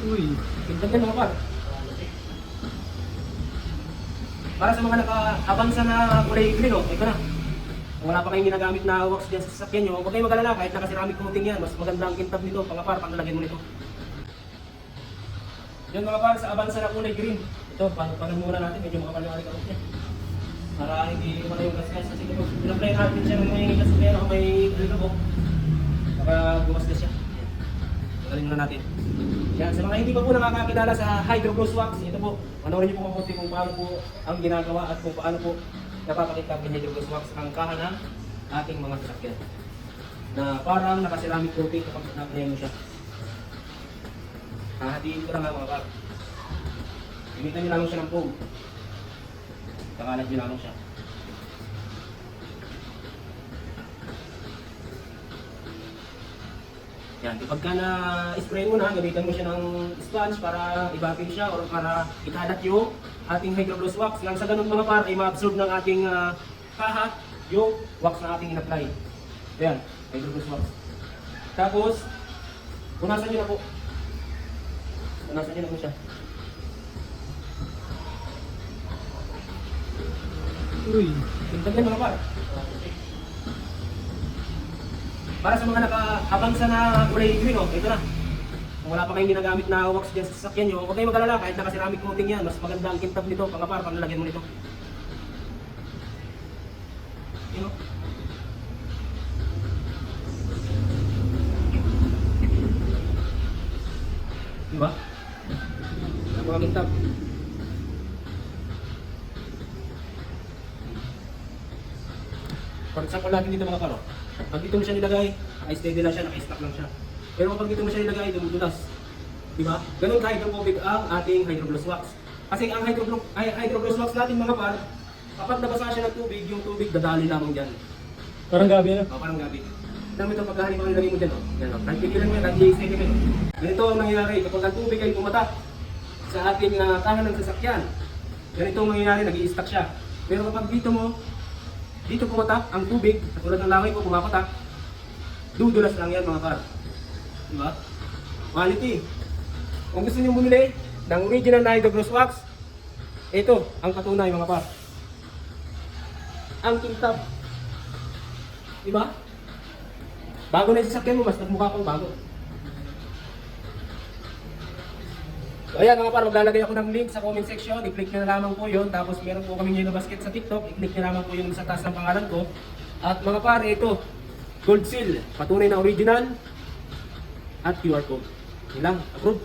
Uy, tignan yan mga par. Para sa mga naka-avansa na kulay green, oh, ito na. Kung wala pa kayong ginagamit na wax dyan sa sasakyan nyo, huwag kayong mag-alala kahit naka-ceramic coating yan. Mas maganda ang kintab nito, mga par, pag nalagyan mo nito. Yun mga par, sa avansa na kulay green. Ito, paano muna natin, medyo makapaliwari ka rin. Para hindi wala yung gas-gas. Kasi kung pinaplay natin siya ng may gas-gas o may alikabok, baka gumasgas siya. Galing muna natin. Yan, sa mga hindi pa po nakakakilala sa Hydro Gloss Wax, ito po, panoorin niyo po mabuti kung paano po ang ginagawa at kung paano po napapakita ng Hydro Gloss Wax ang kaha ng ating mga sasakyan. Na parang naka-ceramic coating kapag na-apply mo siya. Hahatiin ko lang mga par. Gamitan niyo lang siya ng foam. Kakalat niyo lang siya. Yan, kapag ka na-spray mo na, gamitan mo siya ng sponge para i-vacuum siya or para ikalat yung ating Hydro Gloss Wax. Nang sa ganun mga par ay ma-absorb ng ating kaha yung wax na ating in-apply. Yan, Hydro Gloss Wax. Tapos, punasan nyo na po. Punasan nyo na po siya. Uy, tignan yan mga par. Para sa mga naka-avansa na kulay green, oh, ito na. Kung wala pa kayong ginagamit na wax dyan sa sasakyan nyo, huwag kayong mag-alala kahit naka-ceramic coating yan. Mas maganda ang kintab nito, mga par, pag nalagyan mo nito. Yun, oh. Diba? Ang mga kintab. For example natin dito mga par, oh. Pag dito mo siya nilagay, steady lang siya, naka-stack lang siya. Pero kapag dito mo siya nilagay, dumudulas. Diba? Ganun ka-hydrophobic ang ating Hydro Gloss Wax. Kasi ang Hydro Gloss Wax natin mga par, kapag nabasa siya ng tubig, yung tubig dadali lamang dyan. Parang gabi na. Parang gabi. Dami itong pagkahali mo nilagay mo dyan. Yan, kahit pigilan mo yan, kahit i-steady mo. Ganito ang nangyayari kapag ang tubig ay pumatak sa ating kaha ng sasakyan. Ganito ang nangyayari, nag-i-stack siya. Pero kapag dito pumatak ang tubig, katulad ng langay ko pumapatak, dudulas lang yan mga par. Diba? Quality. Kung gusto niyo bumili ng original na Hydro Gloss Wax, ito ang patunay mga par. Ang kintab. Diba? Bago na yung sasakyan mo, mas nagmukha pang bago. So ayan mga par, maglalagay ako ng link sa comment section, i-click nyo na lamang po yun. Tapos meron po kami Yellow Basket sa TikTok, i-click nyo lamang po yun sa taas ng pangalan ko. At mga par, ito, gold seal, patunay na original at QR code. Yun lang, approve.